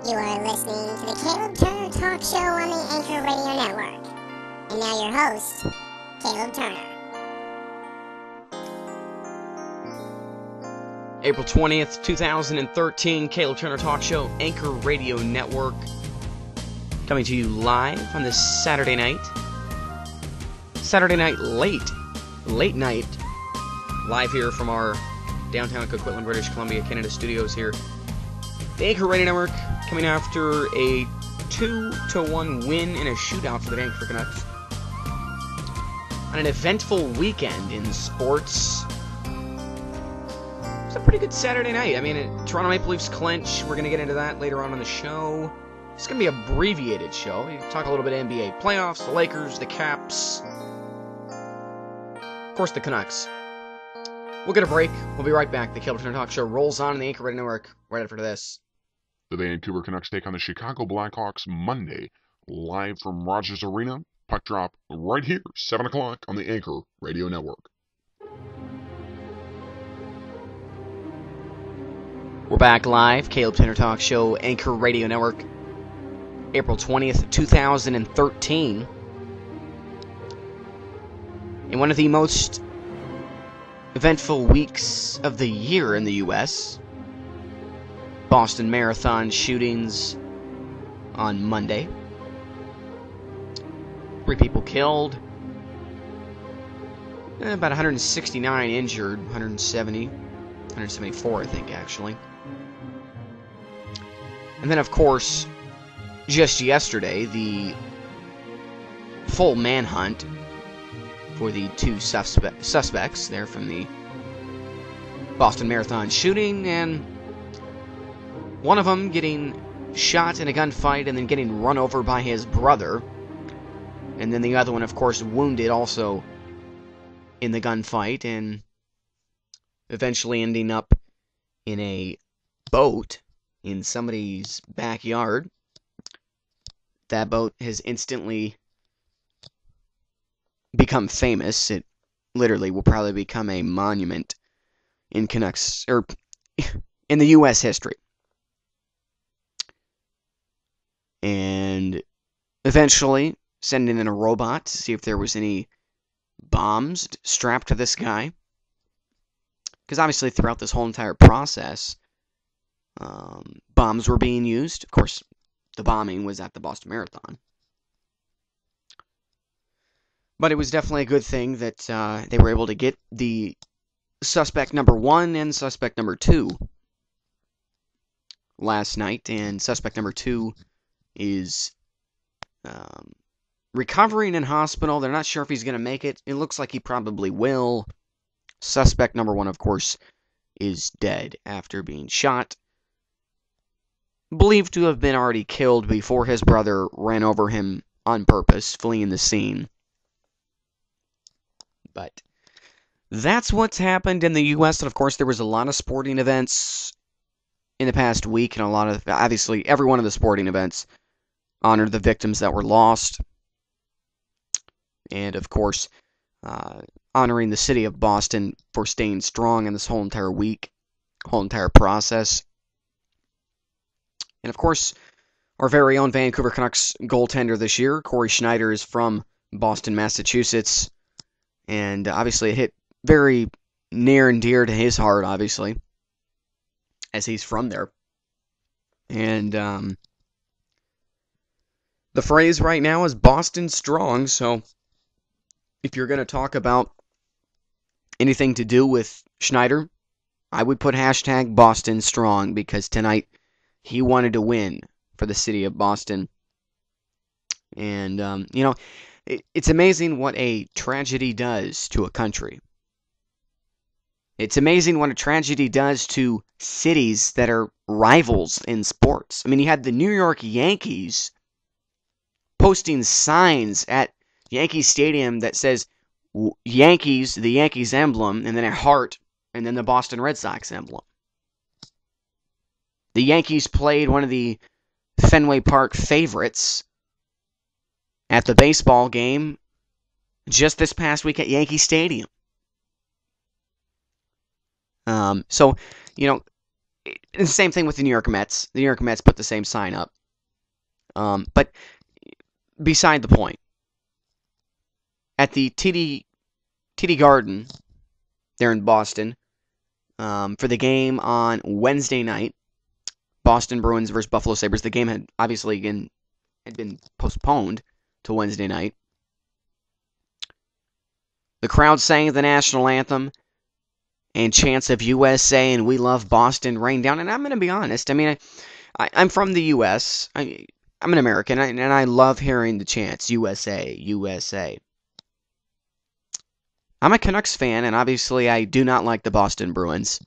You are listening to the Caleb Turner Talk Show on the Anchor Radio Network. And now your host, Caleb Turner. April 20th, 2013, Caleb Turner Talk Show, Anchor Radio Network. Coming to you live on this Saturday night. Late night. Live here from our downtown Coquitlam, British Columbia, Canada studios here. The Anchor Radio Network coming after a 2-1 win in a shootout for the Vancouver Canucks. On an eventful weekend in sports. It's a pretty good Saturday night. I mean, Toronto Maple Leafs clinch. We're going to get into that later on the show. It's going to be an abbreviated show. We talk a little bit of NBA playoffs, the Lakers, the Caps. Of course, the Canucks. We'll get a break. We'll be right back. The Caleb Turner Talk Show rolls on in the Anchor Radio Network right after this. The Vancouver Canucks take on the Chicago Blackhawks Monday, live from Rogers Arena. Puck drop right here, 7 o'clock on the Anchor Radio Network. We're back live, Caleb Turner Talk Show, Anchor Radio Network, April 20th, 2013. In one of the most eventful weeks of the year in the U.S., Boston Marathon shootings on Monday. 3 people killed, about 169 injured, 174 I think actually. And then of course, just yesterday, the full manhunt for the 2 suspects there from the Boston Marathon shooting, and one of them getting shot in a gunfight and then getting run over by his brother. And then the other one, of course, wounded also in the gunfight and eventually ending up in a boat in somebody's backyard. That boat has instantly become famous. It literally will probably become a monument in Canucks, or in the U.S. history. And eventually sending in a robot to see if there was any bombs strapped to this guy. Because obviously throughout this whole entire process, bombs were being used. Of course, the bombing was at the Boston Marathon. But it was definitely a good thing that they were able to get the suspect number 1 and suspect number 2 last night. And suspect number 2 is recovering in hospital. They're not sure if he's going to make it. It looks like he probably will. Suspect number 1, of course, is dead after being shot. Believed to have been already killed before his brother ran over him on purpose, fleeing the scene. But that's what's happened in the U.S. And of course, there was a lot of sporting events in the past week, and obviously, every one of the sporting events honored the victims that were lost. And, of course, honoring the city of Boston for staying strong in this whole entire week, whole entire process. And, of course, our very own Vancouver Canucks goaltender this year, Corey Schneider, is from Boston, Massachusetts. And, obviously, it hit very near and dear to his heart, obviously, as he's from there. And, the phrase right now is Boston strong, so if you're going to talk about anything to do with Schneider, I would put hashtag Boston strong, because tonight he wanted to win for the city of Boston. And, it's amazing what a tragedy does to a country. It's amazing what a tragedy does to cities that are rivals in sports. I mean, you had the New York Yankees posting signs at Yankee Stadium that says Yankees, the Yankees emblem, and then a heart, and then the Boston Red Sox emblem. The Yankees played one of the Fenway Park favorites at the baseball game just this past week at Yankee Stadium. So, the same thing with the New York Mets. The New York Mets put the same sign up. But beside the point, at the TD Garden there in Boston, for the game on Wednesday night, Boston Bruins versus Buffalo Sabres. The game had obviously been postponed to Wednesday night. The crowd sang the national anthem, and chants of USA and We Love Boston rained down. And I'm going to be honest. I mean, I'm from the U.S. I'm an American, and I love hearing the chants, USA, USA. I'm a Canucks fan, and obviously I do not like the Boston Bruins.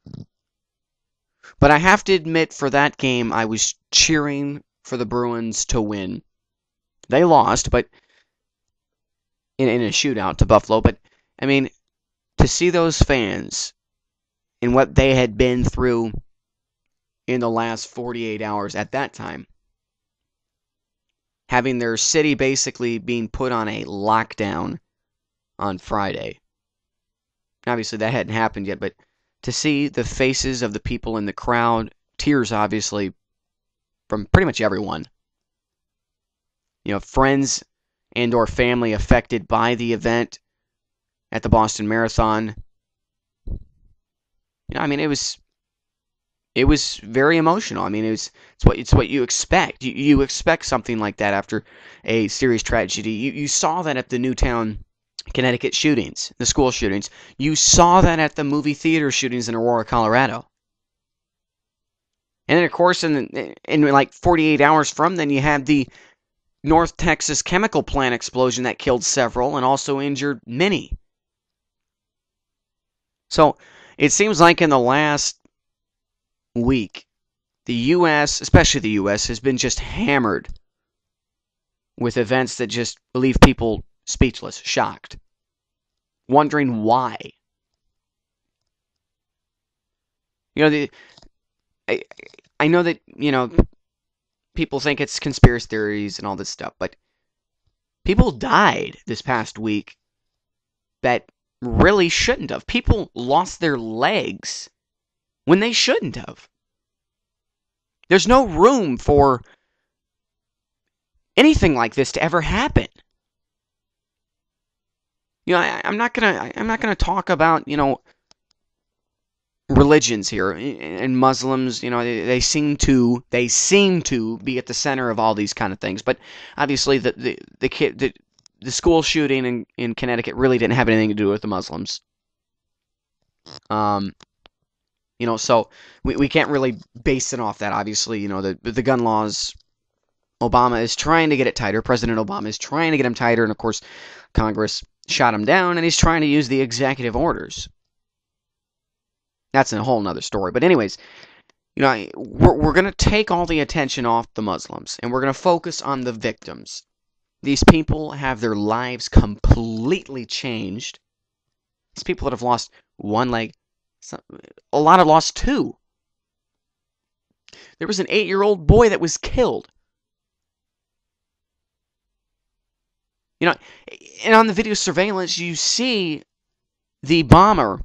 But I have to admit, for that game, I was cheering for the Bruins to win. They lost, but in a shootout to Buffalo. But, I mean, to see those fans and what they had been through in the last 48 hours at that time, having their city basically being put on a lockdown on Friday. Obviously, that hadn't happened yet, but to see the faces of the people in the crowd, tears obviously from pretty much everyone. You know, friends and or family affected by the event at the Boston Marathon. You know, I mean, it was very emotional. I mean, it's what you expect. You expect something like that after a serious tragedy. You saw that at the Newtown, Connecticut shootings, the school shootings. You saw that at the movie theater shootings in Aurora, Colorado. And then, of course, in like 48 hours from then, you had the North Texas chemical plant explosion that killed several and also injured many. So, it seems like in the last week, the U.S., especially the U.S., has been just hammered with events that just leave people speechless, shocked, wondering why. You know, I know that, you know, people think it's conspiracy theories and all this stuff, but people died this past week that really shouldn't have. People lost their legs when they shouldn't have. There's no room for anything like this to ever happen. You know, I'm not gonna talk about, you know, religions here and Muslims. You know, they seem to be at the center of all these kind of things. But obviously, the school shooting in Connecticut really didn't have anything to do with the Muslims. You know, so we can't really base it off that. Obviously, you know, the gun laws. Obama is trying to get it tighter. President Obama is trying to get them tighter, and of course, Congress shot him down, and he's trying to use the executive orders. That's a whole nother story. But anyways, you know, we're going to take all the attention off the Muslims, and we're going to focus on the victims. These people have their lives completely changed. These people that have lost one leg, a lot have lost two. There was an 8-year-old boy that was killed. You know, and on the video surveillance, you see the bomber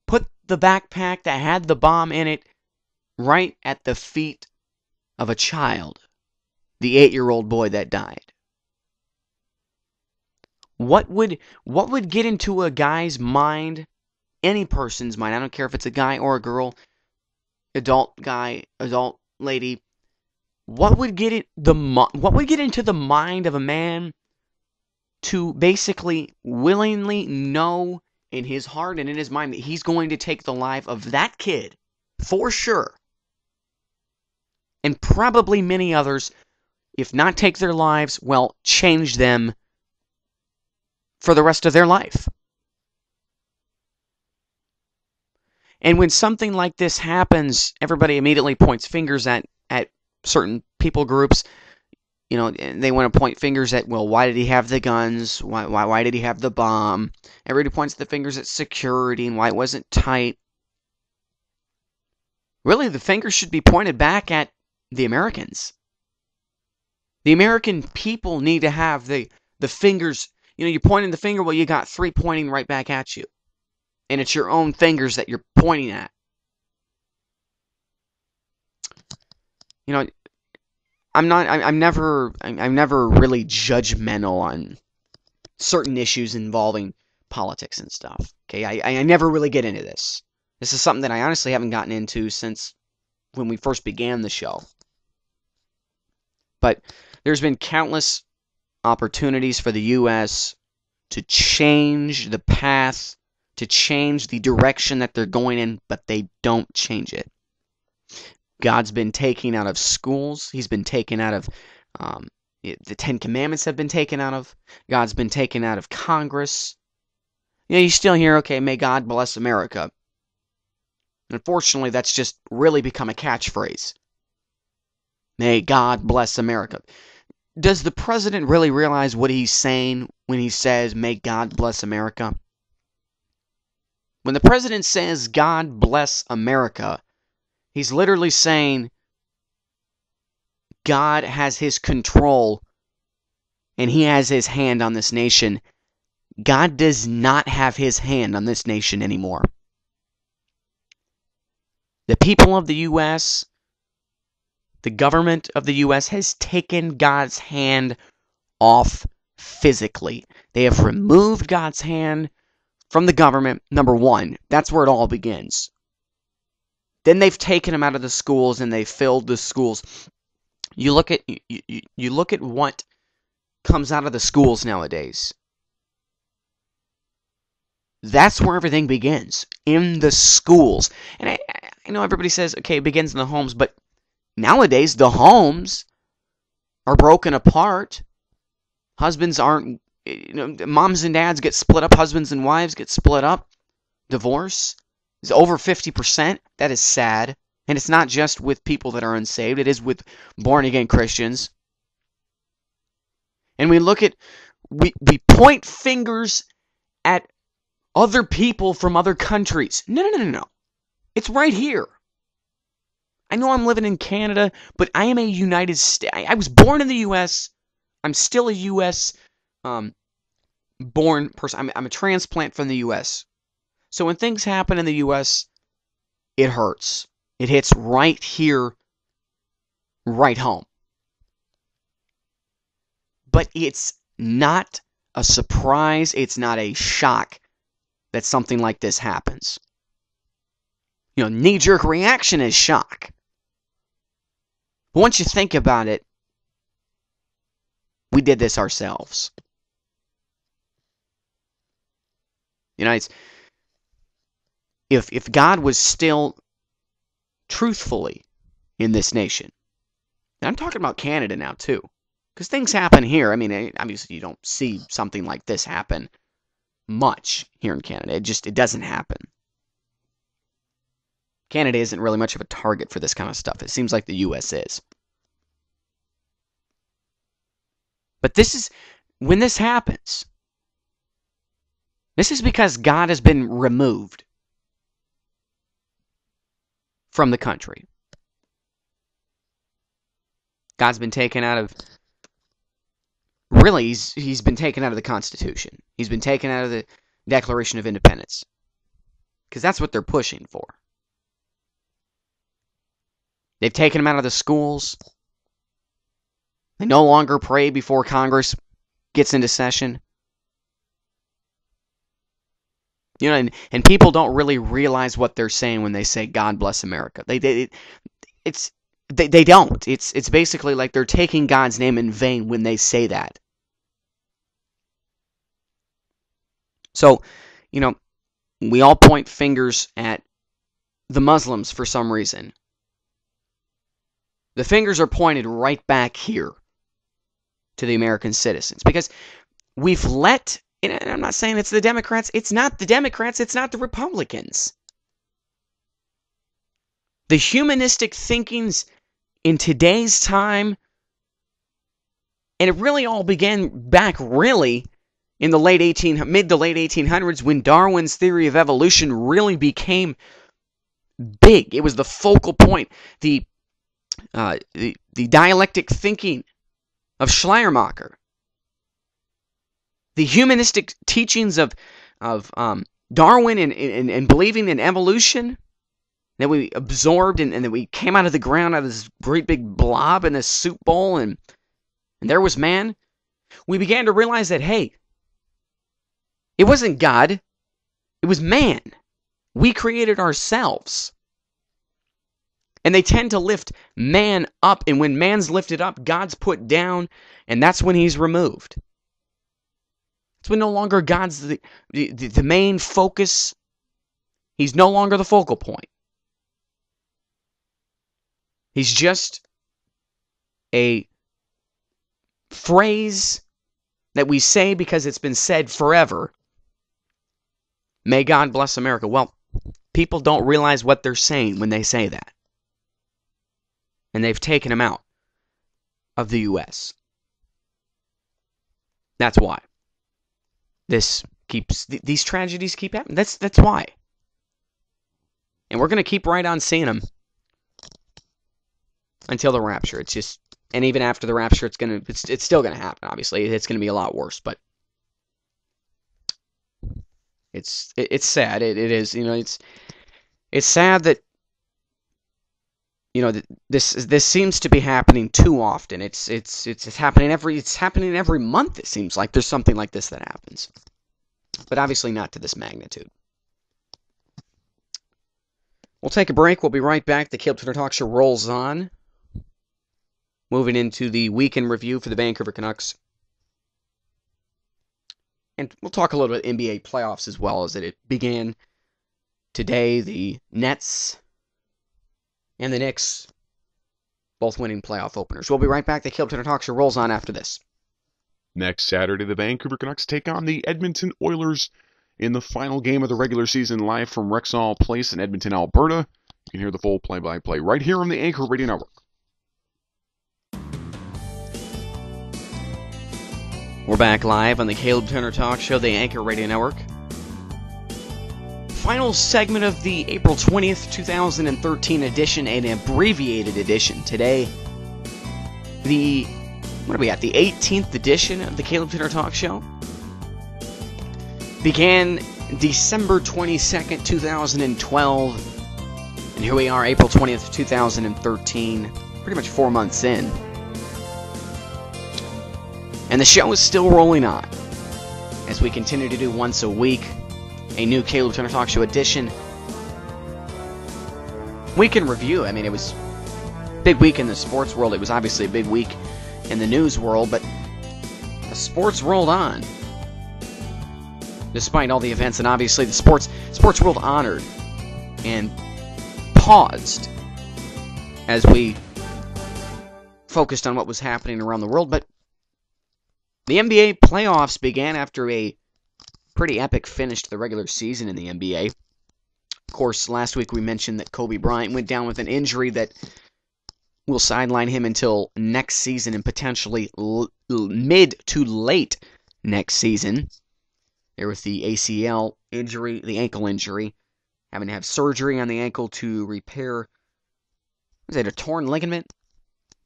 put the backpack that had the bomb in it right at the feet of a child, the 8-year-old boy that died. What would get into a guy's mind, any person's mind, I don't care if it's a guy or a girl, adult guy, adult lady, what would get into the mind of a man to basically willingly know in his heart and in his mind that he's going to take the life of that kid, for sure, and probably many others, if not take their lives, well, change them for the rest of their life. And when something like this happens, everybody immediately points fingers at certain people groups. You know, they want to point fingers at, well, why did he have the guns? Why did he have the bomb? Everybody points the fingers at security and why it wasn't tight. Really, the fingers should be pointed back at the Americans. The American people need to have the fingers. You know, you're pointing the finger, well, you got three pointing right back at you. And it's your own fingers that you're pointing at. you know, I'm never really judgmental on certain issues involving politics and stuff. Okay, I never really get into this. This is something that I honestly haven't gotten into since when we first began the show. But there's been countless opportunities for the U.S. to change the path, to change the direction that they're going in, but they don't change it. God's been taken out of schools. He's been taken out of, the Ten Commandments have been taken out of. God's been taken out of Congress. You still hear, okay, may God bless America. Unfortunately, that's just really become a catchphrase. May God bless America. Does the president really realize what he's saying when he says, may God bless America? When the president says, God bless America, he's literally saying God has his control and he has his hand on this nation. God does not have his hand on this nation anymore. The people of the U.S., the government of the U.S. has taken God's hand off physically. They have removed God's hand from the government, number one. That's where it all begins. Then they've taken him out of the schools and they filled the schools. You look at what comes out of the schools nowadays. That's where everything begins, in the schools. And I know everybody says, okay, it begins in the homes, but nowadays the homes are broken apart. Husbands aren't, moms and dads get split up, husbands and wives get split up. Divorce is over 50%. That is sad. And it's not just with people that are unsaved. It is with born-again Christians. And we point fingers at other people from other countries. No. It's right here. I know I'm living in Canada, but I am a United States. I was born in the U.S. I'm still a U.S. Born person. I'm a transplant from the U.S. So when things happen in the U.S., it hurts. It hits right here, right home. But it's not a surprise. It's not a shock that something like this happens. Knee-jerk reaction is shock. But once you think about it, we did this ourselves. If God was still truthfully in this nation, and I'm talking about Canada now too, because things happen here. I mean, obviously you don't see something like this happen much here in Canada. It doesn't happen. Canada isn't really much of a target for this kind of stuff. It seems like the U.S. is. But when this happens, this is because God has been removed from the country. God's been taken out of, really, he's been taken out of the Constitution. He's been taken out of the Declaration of Independence. Because that's what they're pushing for. They've taken him out of the schools. They no longer pray before Congress gets into session. And people don't really realize what they're saying when they say God bless America. They don't. It's basically like they're taking God's name in vain when they say that. So, we all point fingers at the Muslims for some reason. The fingers are pointed right back here to the American citizens because we've let, and I'm not saying it's the Democrats, it's not the Democrats, it's not the Republicans. The humanistic thinkings in today's time, and it really all began back really in the mid to late 1800s when Darwin's theory of evolution really became big. It was the focal point. The dialectic thinking of Schleiermacher, the humanistic teachings of Darwin and believing in evolution, that we absorbed, and that we came out of the ground out of this great big blob in this soup bowl, and there was man, we began to realize that, hey, it wasn't God, it was man. We created ourselves. And they tend to lift man up, and when man's lifted up, God's put down, and that's when he's removed. It's when no longer God's the main focus. He's no longer the focal point. He's just a phrase that we say because it's been said forever. May God bless America. Well, people don't realize what they're saying when they say that. And they've taken him out of the U.S. That's why. These tragedies keep happening. That's why. And we're going to keep right on seeing them until the rapture. It's just, and even after the rapture, it's still going to happen. Obviously, it's going to be a lot worse, but it's sad. It is, it's sad that, this seems to be happening too often. It's happening every month. It seems like there's something like this that happens, but obviously not to this magnitude. We'll take a break. We'll be right back. The Caleb Turner Talk Show rolls on. Moving into the weekend review for the Vancouver Canucks. And we'll talk a little bit NBA playoffs as well, as it began today. The Nets and the Knicks both winning playoff openers. We'll be right back. The Caleb Turner Talk Show rolls on after this. Next Saturday, the Vancouver Canucks take on the Edmonton Oilers in the final game of the regular season, live from Rexall Place in Edmonton, Alberta. You can hear the full play-by-play right here on the Anchor Radio Network. We're back live on the Caleb Turner Talk Show, the Anchor Radio Network. Final segment of the April 20th, 2013 edition, an abbreviated edition. Today, the 18th edition of the Caleb Turner Talk Show. Began December 22nd, 2012, and here we are, April 20th, 2013, pretty much 4 months in. And the show is still rolling on, as we continue to do once a week, a new Caleb Turner Talk Show edition. Week in review. I mean, it was a big week in the sports world. It was obviously a big week in the news world, but the sports rolled on. Despite all the events, and obviously the sports world honored and paused as we focused on what was happening around the world. But the NBA playoffs began after a pretty epic finish to the regular season in the NBA. Of course, last week we mentioned that Kobe Bryant went down with an injury that will sideline him until next season, and potentially mid to late next season. There with the ACL injury, the ankle injury, having to have surgery on the ankle to repair, was it a torn ligament?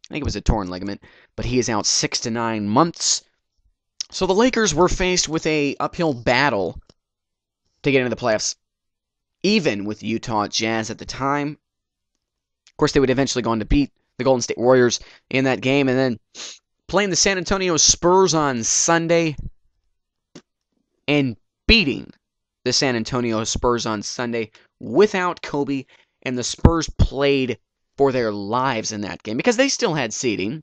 I think it was a torn ligament, but he is out 6 to 9 months. So the Lakers were faced with a uphill battle to get into the playoffs, even with the Utah Jazz at the time. Of course, they would eventually go on to beat the Golden State Warriors in that game, and then playing the San Antonio Spurs on Sunday, and beating the San Antonio Spurs on Sunday without Kobe, and the Spurs played for their lives in that game because they still had seeding.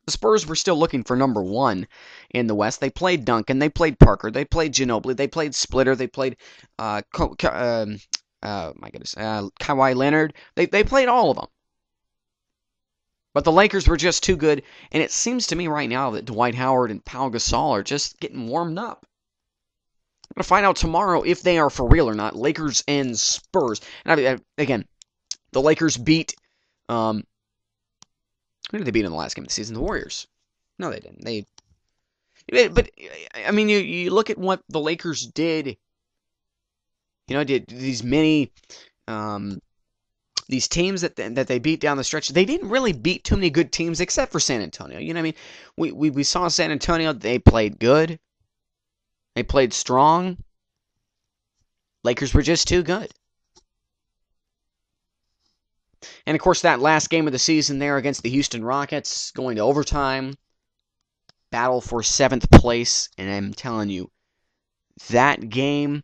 The Spurs were still looking for number one in the West. They played Duncan, they played Parker, they played Ginobili, they played Splitter, they played Kawhi Leonard. They played all of them. But the Lakers were just too good, and it seems to me right now that Dwight Howard and Pau Gasol are just getting warmed up. I'm going to find out tomorrow if they are for real or not. Lakers and Spurs. And again, the Lakers beat... who did they beat in the last game of the season? The Warriors. No, they didn't. But, I mean, you look at what the Lakers did. Did these many... these teams that they beat down the stretch, they didn't really beat too many good teams except for San Antonio. You know what I mean? We saw San Antonio, they played good. They played strong. Lakers were just too good. And, of course, that last game of the season there against the Houston Rockets, going to overtime, battle for 7th place, and I'm telling you, that game,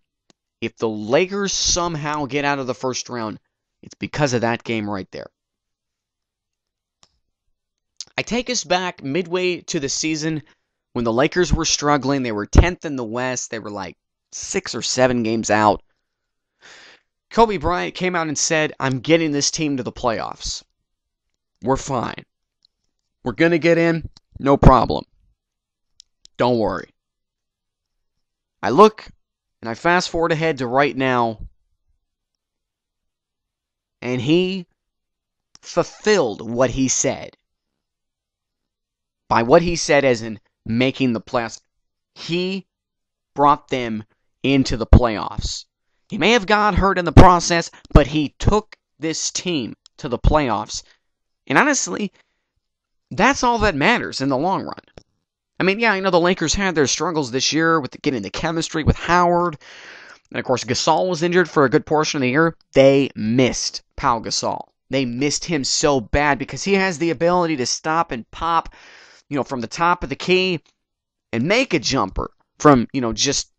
if the Lakers somehow get out of the first round, it's because of that game right there. I take us back midway to the season when the Lakers were struggling. They were 10th in the West. They were like 6 or 7 games out. Kobe Bryant came out and said, I'm getting this team to the playoffs. We're fine. We're going to get in, no problem. Don't worry. I look and I fast forward ahead to right now, and he fulfilled what he said. By what he said as in making the playoffs, he brought them into the playoffs. He may have got hurt in the process, but he took this team to the playoffs. And honestly, that's all that matters in the long run. I mean, yeah, I know the Lakers had their struggles this year with getting the chemistry with Howard. And of course, Gasol was injured for a good portion of the year. They missed Pau Gasol. They missed him so bad because he has the ability to stop and pop, from the top of the key and make a jumper from, just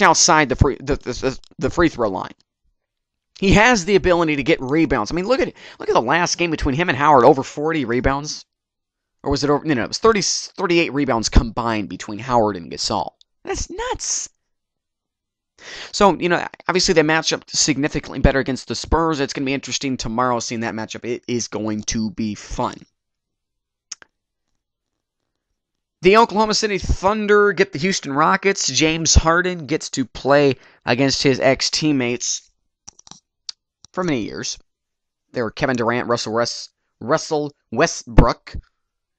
outside the free throw line. He has the ability to get rebounds. I mean, look at the last game between him and Howard, over 40 rebounds. Or was it over? No, it was 38 rebounds combined between Howard and Gasol. That's nuts. So, obviously they match up significantly better against the Spurs. It's going to be interesting tomorrow seeing that matchup. It is going to be fun. The Oklahoma City Thunder get the Houston Rockets. James Harden gets to play against his ex-teammates for many years. They were Kevin Durant, Russell Westbrook,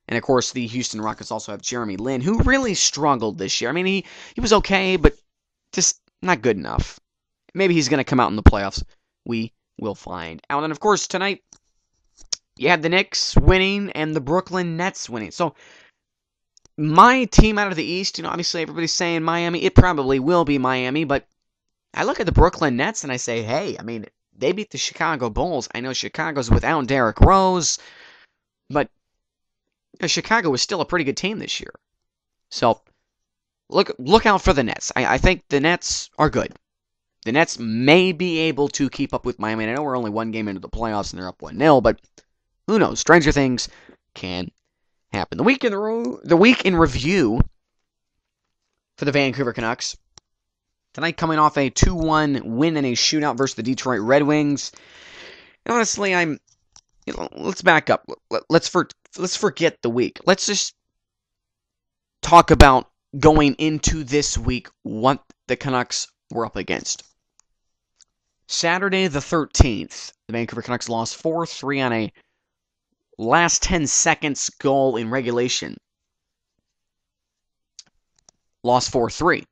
and of course the Houston Rockets also have Jeremy Lin, who really struggled this year. I mean, he was okay, but just not good enough. Maybe he's going to come out in the playoffs. We will find out. And of course, tonight, you had the Knicks winning and the Brooklyn Nets winning. So, my team out of the East, obviously everybody's saying Miami. It probably will be Miami, but I look at the Brooklyn Nets and I say, hey, I mean, they beat the Chicago Bulls. I know Chicago's without Derrick Rose, but Chicago was still a pretty good team this year. So, look out for the Nets. I think the Nets are good. The Nets may be able to keep up with Miami. I know we're only one game into the playoffs and they're up 1-0, but who knows? Stranger things can happen. The week in review for the Vancouver Canucks. Tonight coming off a 2-1 win in a shootout versus the Detroit Red Wings. And honestly, let's back up. Let's forget the week. Let's just talk about going into this week what the Canucks were up against. Saturday the 13th, the Vancouver Canucks lost 4-3 on a last 10 seconds goal in regulation. Lost 4-3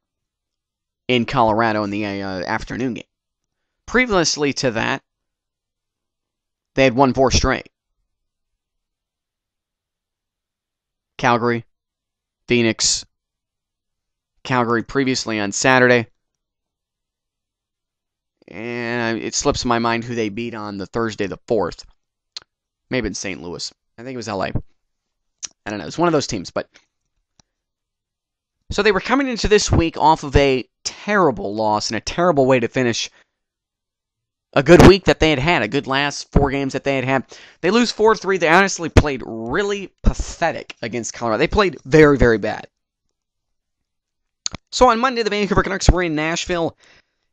in Colorado in the afternoon game. Previously to that, they had won 4 straight. Calgary, Phoenix, Calgary previously on Saturday. And it slips my mind who they beat on the Thursday the 4th. Maybe in St. Louis. I think it was LA. I don't know. It's one of those teams. But so they were coming into this week off of a terrible loss and a terrible way to finish a good week that they had had. A good last 4 games that they had had. They lose 4-3. They honestly played really pathetic against Colorado. They played very, very bad. So on Monday, the Vancouver Canucks were in Nashville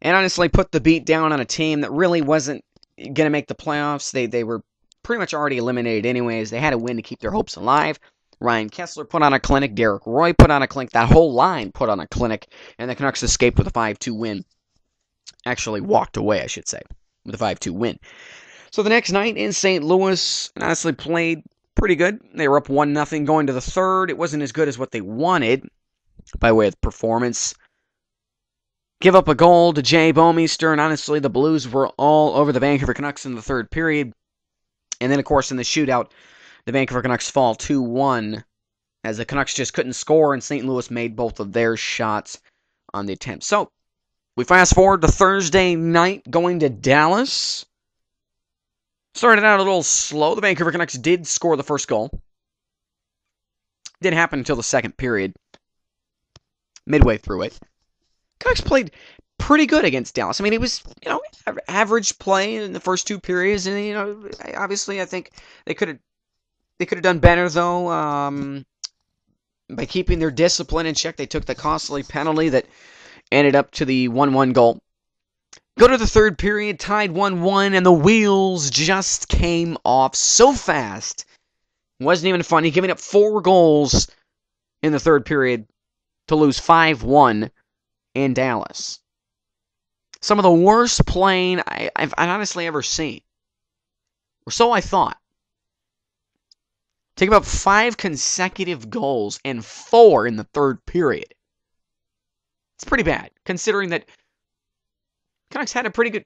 and honestly put the beat down on a team that really wasn't going to make the playoffs. They were pretty much already eliminated anyways. They had to win to keep their hopes alive. Ryan Kessler put on a clinic. Derek Roy put on a clinic. That whole line put on a clinic. And the Canucks escaped with a 5-2 win. Actually walked away, I should say, with a 5-2 win. So the next night in St. Louis, honestly played pretty good. They were up 1-0 going to the third. It wasn't as good as what they wanted by way of performance. Give up a goal to Jay Bouwmeester, and honestly, the Blues were all over the Vancouver Canucks in the third period. And then, of course, in the shootout, the Vancouver Canucks fall 2-1 as the Canucks just couldn't score, and St. Louis made both of their shots on the attempt. So, we fast forward to Thursday night going to Dallas. Started out a little slow. The Vancouver Canucks did score the first goal. Didn't happen until the second period. Midway through it. Canucks played pretty good against Dallas. I mean, it was, average play in the first two periods, and obviously, I think they could have done better though. By keeping their discipline in check, they took the costly penalty that ended up to the 1-1 goal. Go to the third period, tied 1-1, and the wheels just came off so fast. It wasn't even funny, giving up 4 goals in the third period to lose 5-1 in Dallas. Some of the worst playing I've honestly ever seen. Or so I thought. Take about 5 consecutive goals and 4 in the third period. It's pretty bad, considering that Canucks had a pretty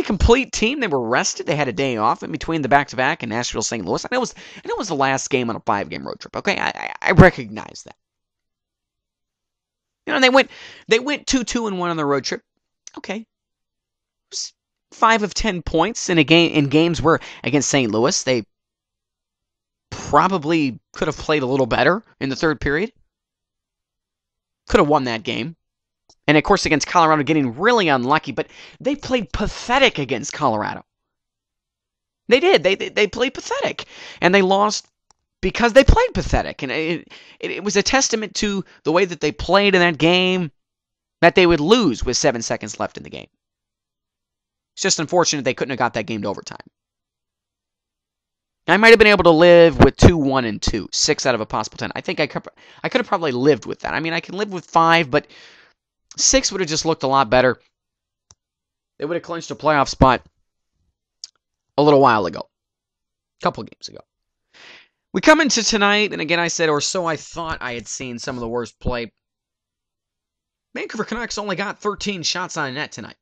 complete team. They were rested. They had a day off in between the back-to-back in Nashville, St. Louis. I know it was the last game on a 5-game road trip. Okay, I recognize that. They went 2-2-1 on the road trip. Okay, it was 5 of 10 points in games where against St. Louis they probably could have played a little better in the third period. Could have won that game. And of course against Colorado getting really unlucky, but they played pathetic against Colorado. They did. They played pathetic. And they lost because they played pathetic. And it was a testament to the way that they played in that game that they would lose with 7 seconds left in the game. It's just unfortunate they couldn't have got that game to overtime. I might have been able to live with 2-1 and 2, 6 out of a possible 10. I think I could have probably lived with that. I mean, I can live with 5, but 6 would have just looked a lot better. They would have clinched a playoff spot a little while ago. A couple games ago. We come into tonight, and again I said, or so I thought I had seen some of the worst play. Vancouver Canucks only got 13 shots on net tonight.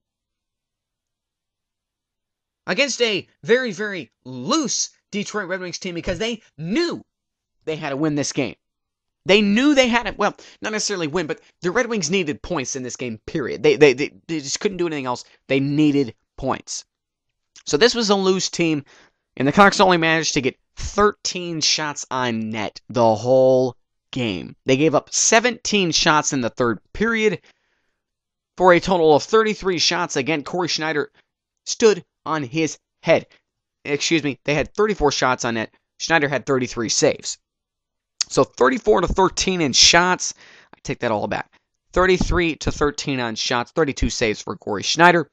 Against a very, very loose Detroit Red Wings team because they knew they had to win this game. They knew they had to, well, not necessarily win, but the Red Wings needed points in this game, period. They just couldn't do anything else. They needed points. So this was a loose team, and the Canucks only managed to get 13 shots on net the whole game. They gave up 17 shots in the third period for a total of 33 shots. Again, Corey Schneider stood on his head. Excuse me, they had 34 shots on net. Schneider had 33 saves. So 34-13 in shots. I take that all back. 33-13 on shots. 32 saves for Corey Schneider.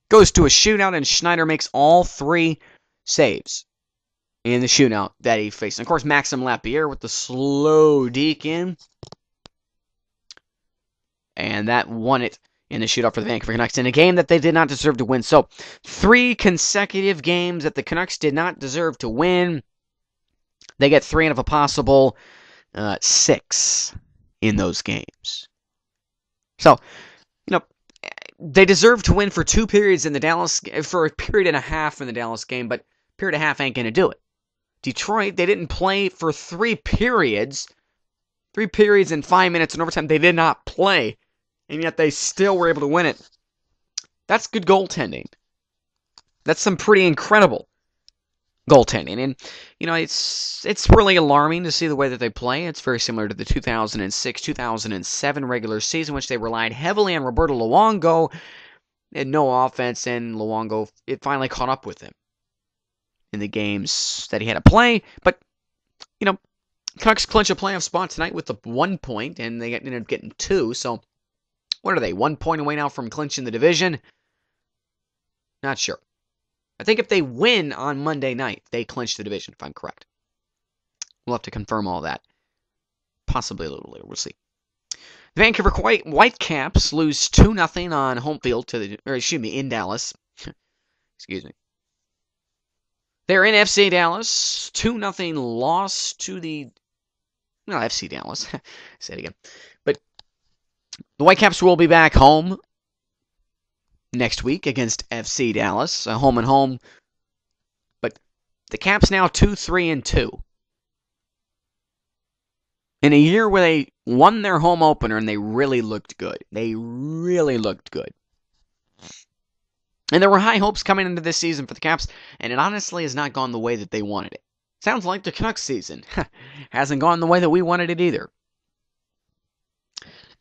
Goes to a shootout, and Schneider makes all 3 saves in the shootout that he faced. And of course, Maxim Lapierre with the slow deke in. And that won it in the shootout for the Vancouver Canucks in a game that they did not deserve to win. So, 3 consecutive games that the Canucks did not deserve to win. They get 3 out of a possible 6 in those games. So, they deserve to win for 2 periods in the Dallas, for a period and a half in the Dallas game, but period and a half ain't going to do it. Detroit, they didn't play for 3 periods. 3 periods and 5 minutes in overtime. They did not play. And yet they still were able to win it. That's good goaltending. That's some pretty incredible goaltending. And, it's really alarming to see the way that they play. It's very similar to the 2006-2007 regular season, which they relied heavily on Roberto Luongo. They had no offense, and Luongo, it finally caught up with him in the games that he had to play. But, Canucks clinch a playoff spot tonight with the 1 point, and they ended up getting 2, so what are they, 1 point away now from clinching the division? Not sure. I think if they win on Monday night, they clinch the division, if I'm correct. We'll have to confirm all that. Possibly a little later. We'll see. The Vancouver Whitecaps lose 2-0 on home field in Dallas. Excuse me. They're in FC Dallas. 2-0 loss to the FC Dallas. Say it again. But the Whitecaps will be back home next week against FC Dallas. Home and home. But the Caps now 2-3-2. In a year where they won their home opener and they really looked good. They really looked good. And there were high hopes coming into this season for the Caps, and it honestly has not gone the way that they wanted it. Sounds like the Canucks season. Hasn't gone the way that we wanted it either.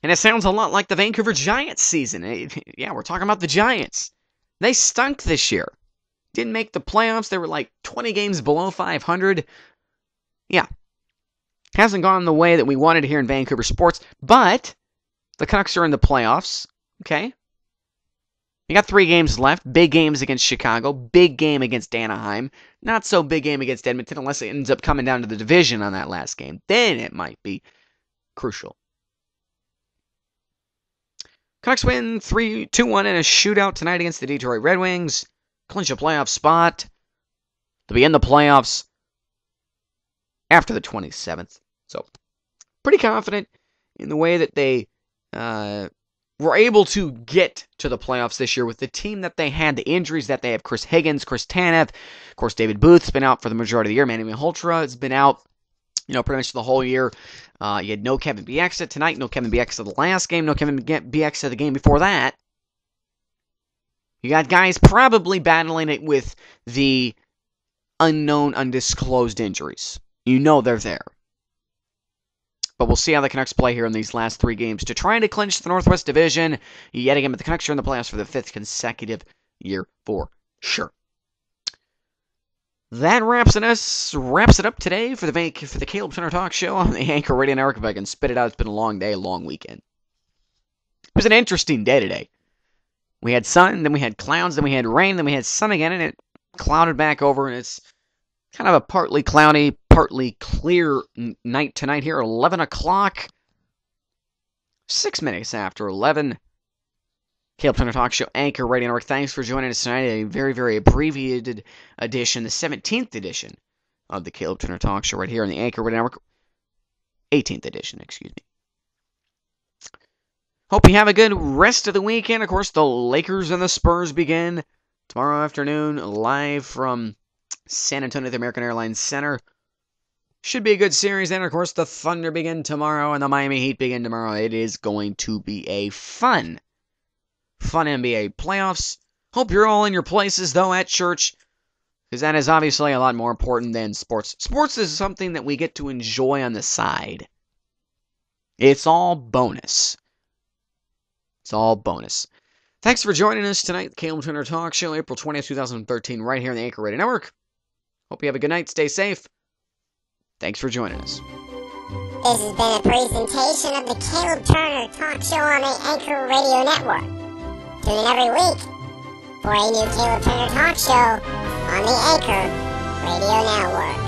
And it sounds a lot like the Vancouver Giants season. Yeah, we're talking about the Giants. They stunk this year. Didn't make the playoffs. They were like 20 games below 500. Yeah. Hasn't gone the way that we wanted here in Vancouver sports, but the Canucks are in the playoffs. Okay. You got 3 games left. Big games against Chicago. Big game against Anaheim. Not so big game against Edmonton unless it ends up coming down to the division on that last game. Then it might be crucial. Canucks win 2-1 in a shootout tonight against the Detroit Red Wings. Clinch a playoff spot. To be in the playoffs after the 27th. So, pretty confident in the way that they were able to get to the playoffs this year with the team that they had, the injuries that they have. Chris Higgins, Chris Tanev, of course, David Booth's been out for the majority of the year. Manny Malhotra has been out, pretty much the whole year. You had no Kevin Bieksa tonight, no Kevin Bieksa the last game, no Kevin Bieksa the game before that. You got guys probably battling it with the unknown, undisclosed injuries. You know they're there. But we'll see how the Canucks play here in these last 3 games to try to clinch the Northwest Division. Yet again, but the Canucks are in the playoffs for the 5th consecutive year for sure. That wraps it up today for the Caleb Turner Talk Show on the Anchor Radio Network. If I can spit it out, it's been a long day, a long weekend. It was an interesting day today. We had sun, then we had clouds, then we had rain, then we had sun again, and it clouded back over, and it's kind of a partly cloudy, partly clear night tonight here at 11 o'clock. 6 minutes after 11. Caleb Turner Talk Show, Anchor Radio Network. Thanks for joining us tonight. A very, very abbreviated edition, the 17th edition of the Caleb Turner Talk Show right here on the Anchor Radio Network. 18th edition, excuse me. Hope you have a good rest of the weekend. Of course, the Lakers and the Spurs begin tomorrow afternoon, live from San Antonio at the American Airlines Center. Should be a good series. And, of course, the Thunder begin tomorrow and the Miami Heat begin tomorrow. It is going to be a fun NBA playoffs. Hope you're all in your places, though, at church, because that is obviously a lot more important than sports. Sports is something that we get to enjoy on the side. It's all bonus. It's all bonus. Thanks for joining us tonight, the Caleb Turner Talk Show, April 20th, 2013, right here on the Anchor Radio Network. Hope you have a good night. Stay safe. Thanks for joining us. This has been a presentation of the Caleb Turner Talk Show on the Anchor Radio Network. Tune in every week for a new Caleb Turner Talk Show on the Anchor Radio Network.